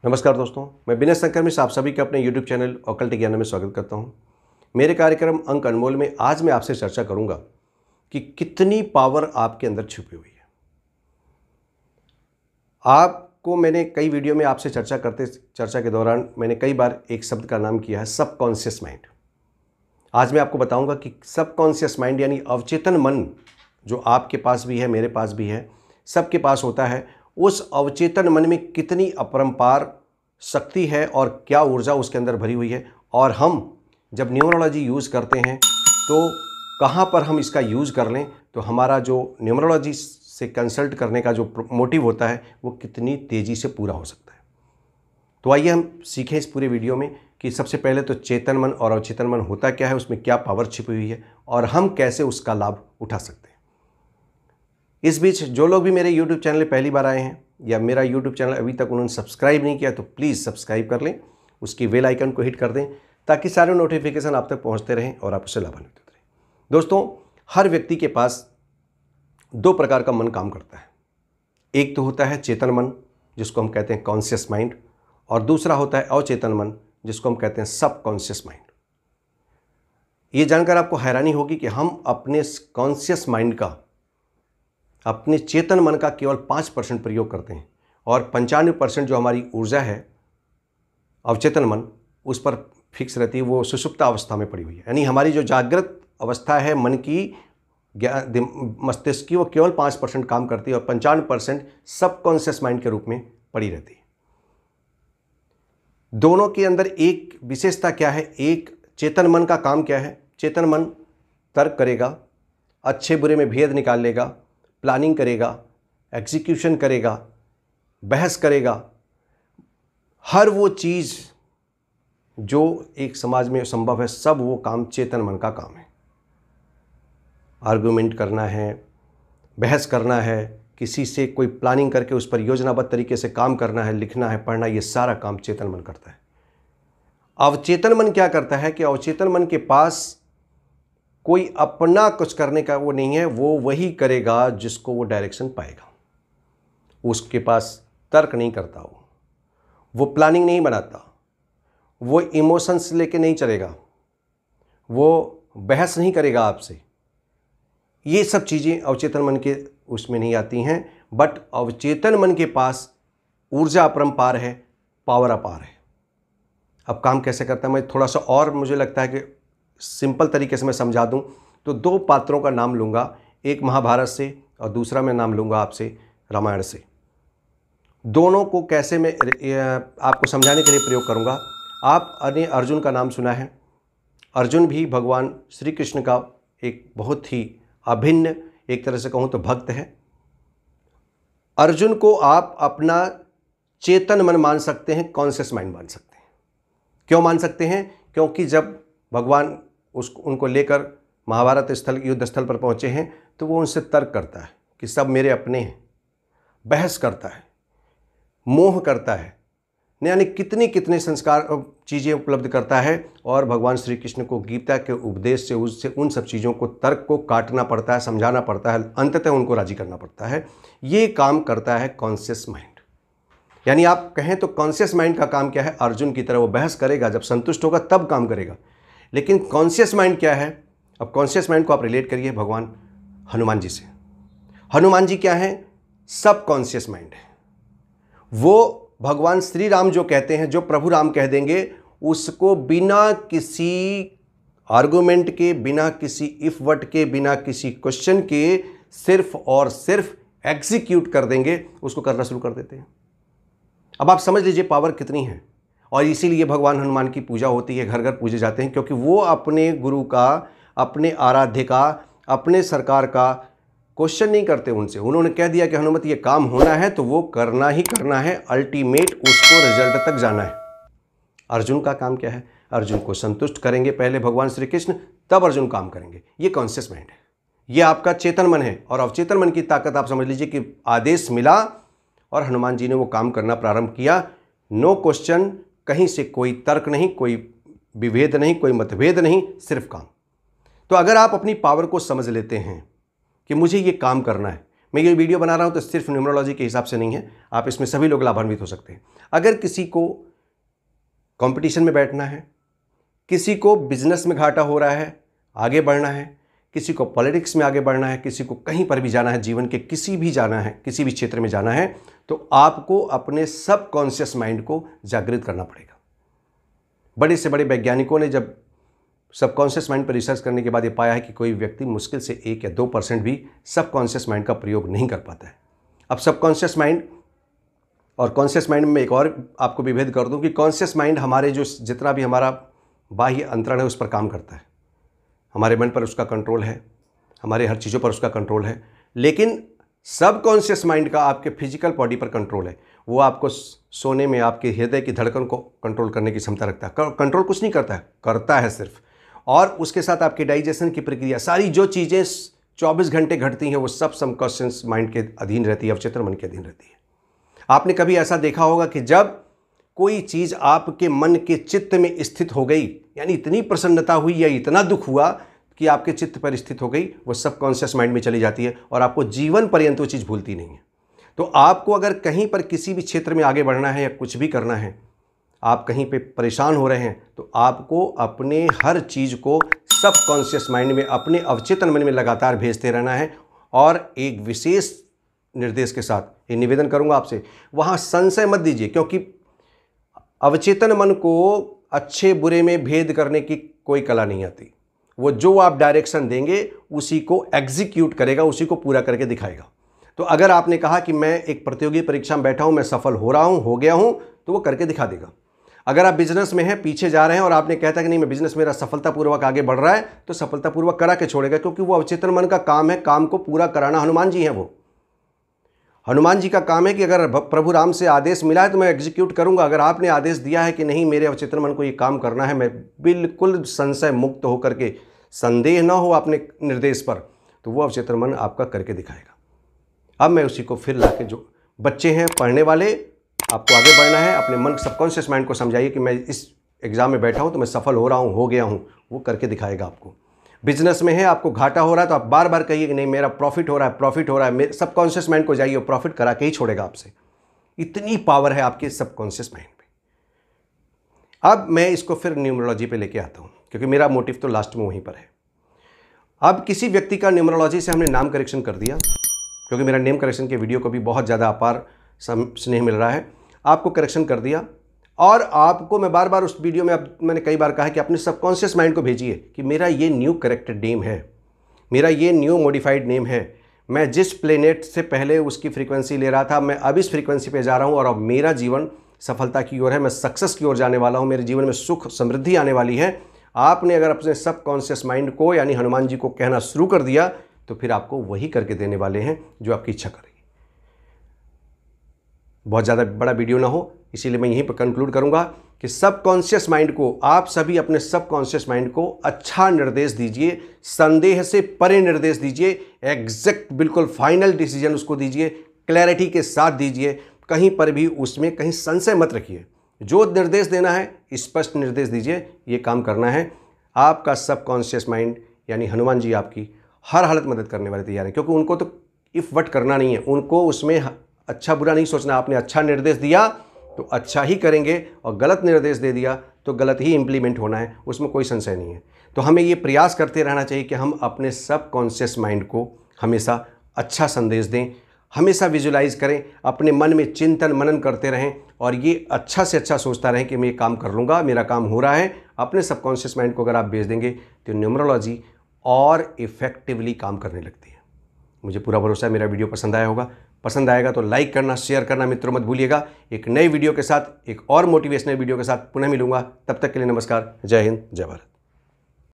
नमस्कार दोस्तों, मैं विनय शंकर मिश्र आप सभी के अपने YouTube चैनल ऑकल्ट ज्ञान में स्वागत करता हूं। मेरे कार्यक्रम अंक अनमोल में आज मैं आपसे चर्चा करूंगा कि कितनी पावर आपके अंदर छुपी हुई है। आपको मैंने कई वीडियो में आपसे चर्चा के दौरान मैंने कई बार एक शब्द का नाम किया है सबकॉन्शियस माइंड। आज मैं आपको बताऊंगा कि सबकॉन्शियस माइंड यानी अवचेतन मन जो आपके पास भी है, मेरे पास भी है, सबके पास होता है, उस अवचेतन मन में कितनी अपरंपार शक्ति है और क्या ऊर्जा उसके अंदर भरी हुई है। और हम जब न्यूमरोलॉजी यूज़ करते हैं तो कहाँ पर हम इसका यूज़ कर लें तो हमारा जो न्यूमरोलॉजी से कंसल्ट करने का जो मोटिव होता है वो कितनी तेज़ी से पूरा हो सकता है। तो आइए हम सीखें इस पूरे वीडियो में कि सबसे पहले तो चेतन मन और अवचेतन मन होता क्या है, उसमें क्या पावर छिपी हुई है और हम कैसे उसका लाभ उठा सकते हैं। इस बीच जो लोग भी मेरे YouTube चैनल पर पहली बार आए हैं या मेरा YouTube चैनल अभी तक उन्होंने सब्सक्राइब नहीं किया तो प्लीज़ सब्सक्राइब कर लें, उसकी बेल आइकन को हिट कर दें ताकि सारे नोटिफिकेशन आप तक पहुंचते रहें और आप उससे लाभान्वित होते रहें। दोस्तों, हर व्यक्ति के पास दो प्रकार का मन काम करता है। एक तो होता है चेतन मन जिसको हम कहते हैं कॉन्शियस माइंड, और दूसरा होता है अवचेतन मन जिसको हम कहते हैं सबकॉन्शियस माइंड। ये जानकर आपको हैरानी होगी कि हम अपने कॉन्शियस माइंड का, अपने चेतन मन का केवल 5% प्रयोग करते हैं और 95% जो हमारी ऊर्जा है अवचेतन मन उस पर फिक्स रहती है, वो सुषुप्त अवस्था में पड़ी हुई है। यानी हमारी जो जागृत अवस्था है मन की, मस्तिष्क की, वो केवल 5% काम करती है और 95% सबकॉन्शियस माइंड के रूप में पड़ी रहती है। दोनों के अंदर एक विशेषता क्या है, एक चेतन मन का काम क्या है। चेतन मन तर्क करेगा, अच्छे बुरे में भेद निकाल लेगा, प्लानिंग करेगा, एग्जीक्यूशन करेगा, बहस करेगा। हर वो चीज़ जो एक समाज में संभव है, सब वो काम चेतन मन का काम है। आर्गुमेंट करना है, बहस करना है, किसी से कोई प्लानिंग करके उस पर योजनाबद्ध तरीके से काम करना है, लिखना है, पढ़ना, ये सारा काम चेतन मन करता है। अवचेतन मन क्या करता है कि अवचेतन मन के पास कोई अपना कुछ करने का वो नहीं है, वो वही करेगा जिसको वो डायरेक्शन पाएगा। उसके पास तर्क नहीं करता, वो प्लानिंग नहीं बनाता, वो इमोशंस लेके नहीं चलेगा, वो बहस नहीं करेगा आपसे। ये सब चीज़ें अवचेतन मन के उसमें नहीं आती हैं। बट अवचेतन मन के पास ऊर्जा अपरंपार है, पावर अपार है। अब काम कैसे करता है, मैं थोड़ा सा और मुझे लगता है कि सिंपल तरीके से मैं समझा दूं तो दो पात्रों का नाम लूँगा, एक महाभारत से और दूसरा मैं नाम लूँगा आपसे रामायण से। दोनों को कैसे मैं आपको समझाने के लिए प्रयोग करूँगा। आपने अर्जुन का नाम सुना है। अर्जुन भी भगवान श्री कृष्ण का एक बहुत ही अभिन्न, एक तरह से कहूँ तो भक्त है। अर्जुन को आप अपना चेतन मन मान सकते हैं, कॉन्शियस माइंड मान सकते हैं। क्यों मान सकते हैं? क्योंकि जब भगवान उनको लेकर महाभारत स्थल, युद्ध स्थल पर पहुँचे हैं तो वो उनसे तर्क करता है कि सब मेरे अपने हैं, बहस करता है, मोह करता है, यानी कितनी कितने संस्कार चीज़ें उपलब्ध करता है। और भगवान श्री कृष्ण को गीता के उपदेश से उससे उन सब चीज़ों को, तर्क को काटना पड़ता है, समझाना पड़ता है, अंततः उनको राजी करना पड़ता है। ये काम करता है कॉन्शियस माइंड। यानी आप कहें तो कॉन्शियस माइंड का काम क्या है? अर्जुन की तरह वो बहस करेगा, जब संतुष्ट होगा तब काम करेगा। लेकिन कॉन्शियस माइंड क्या है? अब कॉन्शियस माइंड को आप रिलेट करिए भगवान हनुमान जी से। हनुमान जी क्या है? सब कॉन्शियस माइंड है। वो भगवान श्री राम जो कहते हैं, जो प्रभु राम कह देंगे, उसको बिना किसी आर्गुमेंट के, बिना किसी इफ वट के, बिना किसी क्वेश्चन के सिर्फ और सिर्फ एग्जीक्यूट कर देंगे, उसको करना शुरू कर देते हैं। अब आप समझ लीजिए पावर कितनी है। और इसीलिए भगवान हनुमान की पूजा होती है, घर घर पूजे जाते हैं, क्योंकि वो अपने गुरु का, अपने आराध्य का, अपने सरकार का क्वेश्चन नहीं करते उनसे। उन्होंने कह दिया कि हनुमत ये काम होना है तो वो करना ही करना है, अल्टीमेट उसको रिजल्ट तक जाना है। अर्जुन का काम क्या है? अर्जुन को संतुष्ट करेंगे पहले भगवान श्री कृष्ण, तब अर्जुन काम करेंगे। ये कॉन्शियस माइंड है, ये आपका चेतन मन है। और अवचेतन मन की ताकत आप समझ लीजिए कि आदेश मिला और हनुमान जी ने वो काम करना प्रारंभ किया। नो क्वेश्चन, कहीं से कोई तर्क नहीं, कोई विभेद नहीं, कोई मतभेद नहीं, सिर्फ काम। तो अगर आप अपनी पावर को समझ लेते हैं कि मुझे ये काम करना है, मैं ये वीडियो बना रहा हूँ तो सिर्फ न्यूमरोलॉजी के हिसाब से नहीं है, आप इसमें सभी लोग लाभान्वित हो सकते हैं। अगर किसी को कंपटीशन में बैठना है, किसी को बिजनेस में घाटा हो रहा है, आगे बढ़ना है, किसी को पॉलिटिक्स में आगे बढ़ना है, किसी को कहीं पर भी जाना है, जीवन के किसी भी जाना है, किसी भी क्षेत्र में जाना है, तो आपको अपने सबकॉन्शियस माइंड को जागृत करना पड़ेगा। बड़े से बड़े वैज्ञानिकों ने जब सबकॉन्शियस माइंड पर रिसर्च करने के बाद ये पाया है कि कोई व्यक्ति मुश्किल से 1 या 2% भी सबकॉन्शियस माइंड का प्रयोग नहीं कर पाता है। अब सबकॉन्शियस माइंड और कॉन्शियस माइंड में एक और आपको विभेद कर दूं कि कॉन्शियस माइंड हमारे जो जितना भी हमारा बाह्य अंतरण है उस पर काम करता है, हमारे मन पर उसका कंट्रोल है, हमारे हर चीज़ों पर उसका कंट्रोल है। लेकिन सबकॉन्शियस माइंड का आपके फिजिकल बॉडी पर कंट्रोल है। वो आपको सोने में आपके हृदय की धड़कन को कंट्रोल करने की क्षमता रखता है। कंट्रोल कुछ नहीं करता है, करता है सिर्फ। और उसके साथ आपके डाइजेशन की प्रक्रिया, सारी जो चीज़ें 24 घंटे घटती हैं वो सब सबकॉन्शियस माइंड के अधीन रहती है, अवचेतन मन के अधीन रहती है। आपने कभी ऐसा देखा होगा कि जब कोई चीज़ आपके मन के चित्त में स्थित हो गई, यानी इतनी प्रसन्नता हुई या इतना दुख हुआ कि आपके चित्त पर स्थित हो गई, वो सबकॉन्शियस माइंड में चली जाती है और आपको जीवन पर्यंत वो चीज़ भूलती नहीं है। तो आपको अगर कहीं पर किसी भी क्षेत्र में आगे बढ़ना है या कुछ भी करना है, आप कहीं पे परेशान हो रहे हैं, तो आपको अपने हर चीज़ को सबकॉन्शियस माइंड में, अपने अवचेतन मन में लगातार भेजते रहना है। और एक विशेष निर्देश के साथ ये निवेदन करूंगा आपसे, वहाँ संशय मत दीजिए, क्योंकि अवचेतन मन को अच्छे बुरे में भेद करने की कोई कला नहीं आती। वो जो आप डायरेक्शन देंगे उसी को एग्जीक्यूट करेगा, उसी को पूरा करके दिखाएगा। तो अगर आपने कहा कि मैं एक प्रतियोगी परीक्षा में बैठा हूं, मैं सफल हो रहा हूं, हो गया हूं, तो वो करके दिखा देगा। अगर आप बिजनेस में हैं, पीछे जा रहे हैं और आपने कहता कि नहीं मैं बिजनेस मेरा सफलतापूर्वक आगे बढ़ रहा है, तो सफलतापूर्वक करा के छोड़ेगा, क्योंकि वो अवचेतन मन का काम है, काम को पूरा कराना। हनुमान जी हैं, वो हनुमान जी का काम है कि अगर प्रभु राम से आदेश मिला है तो मैं एग्जीक्यूट करूंगा। अगर आपने आदेश दिया है कि नहीं मेरे अवचेतन मन को ये काम करना है, मैं बिल्कुल संशय मुक्त होकर के, संदेह ना हो अपने निर्देश पर, तो वो अवचेतन मन आपका करके दिखाएगा। अब मैं उसी को फिर लाके, जो बच्चे हैं पढ़ने वाले, आपको आगे बढ़ना है, अपने मन सबकॉन्शियस माइंड को समझाइए कि मैं इस एग्जाम में बैठा हूँ तो मैं सफल हो रहा हूँ, हो गया हूँ, वो करके दिखाएगा आपको। बिजनेस में है, आपको घाटा हो रहा है तो आप बार बार कहिए कि नहीं मेरा प्रॉफिट हो रहा है, प्रॉफिट हो रहा है। मेरे सबकॉन्शियस माइंड को जाइए, प्रॉफिट करा के ही छोड़ेगा आपसे। इतनी पावर है आपके सबकॉन्शियस माइंड पे। अब मैं इसको फिर न्यूमरोलॉजी पे लेके आता हूँ, क्योंकि मेरा मोटिव तो लास्ट में वहीं पर है। अब किसी व्यक्ति का न्यूमरोलॉजी से हमने नाम करेक्शन कर दिया, क्योंकि मेरा नेम करेक्शन के वीडियो को भी बहुत ज़्यादा अपार स्नेह मिल रहा है, आपको करेक्शन कर दिया। और आपको मैं बार बार उस वीडियो में, अब मैंने कई बार कहा है कि अपने सबकॉन्शियस माइंड को भेजिए कि मेरा ये न्यू करेक्टेड नेम है, मेरा ये न्यू मॉडिफाइड नेम है, मैं जिस प्लेनेट से पहले उसकी फ्रीक्वेंसी ले रहा था, मैं अब इस फ्रीक्वेंसी पे जा रहा हूँ और अब मेरा जीवन सफलता की ओर है, मैं सक्सेस की ओर जाने वाला हूँ, मेरे जीवन में सुख समृद्धि आने वाली है। आपने अगर अपने सबकॉन्शियस माइंड को, यानी हनुमान जी को कहना शुरू कर दिया, तो फिर आपको वही करके देने वाले हैं जो आपकी इच्छा करेगी। बहुत ज़्यादा बड़ा वीडियो ना हो, इसीलिए मैं यहीं पर कंक्लूड करूंगा कि सबकॉन्शियस माइंड को, आप सभी अपने सबकॉन्शियस माइंड को अच्छा निर्देश दीजिए, संदेह से परे निर्देश दीजिए, एग्जैक्ट बिल्कुल फाइनल डिसीजन उसको दीजिए, क्लैरिटी के साथ दीजिए, कहीं पर भी उसमें कहीं संशय मत रखिए। जो निर्देश देना है स्पष्ट निर्देश दीजिए, ये काम करना है। आपका सबकॉन्शियस माइंड यानी हनुमान जी आपकी हर हालत मदद करने वाले तैयार हैं, क्योंकि उनको तो इफ वट करना नहीं है, उनको उसमें अच्छा बुरा नहीं सोचना। आपने अच्छा निर्देश दिया तो अच्छा ही करेंगे, और गलत निर्देश दे दिया तो गलत ही इंप्लीमेंट होना है, उसमें कोई संशय नहीं है। तो हमें ये प्रयास करते रहना चाहिए कि हम अपने सबकॉन्शियस माइंड को हमेशा अच्छा संदेश दें, हमेशा विजुलाइज करें, अपने मन में चिंतन मनन करते रहें और ये अच्छा से अच्छा सोचता रहें कि मैं ये काम कर लूँगा, मेरा काम हो रहा है। अपने सबकॉन्शियस माइंड को अगर आप भेज देंगे तो न्यूमरोलॉजी और इफ़ेक्टिवली काम करने लगती है। मुझे पूरा भरोसा है मेरा वीडियो पसंद आया होगा। पसंद आएगा तो लाइक करना, शेयर करना मित्रों मत भूलिएगा। एक नई वीडियो के साथ, एक और मोटिवेशनल वीडियो के साथ पुनः मिलूंगा। तब तक के लिए नमस्कार, जय हिंद, जय भारत।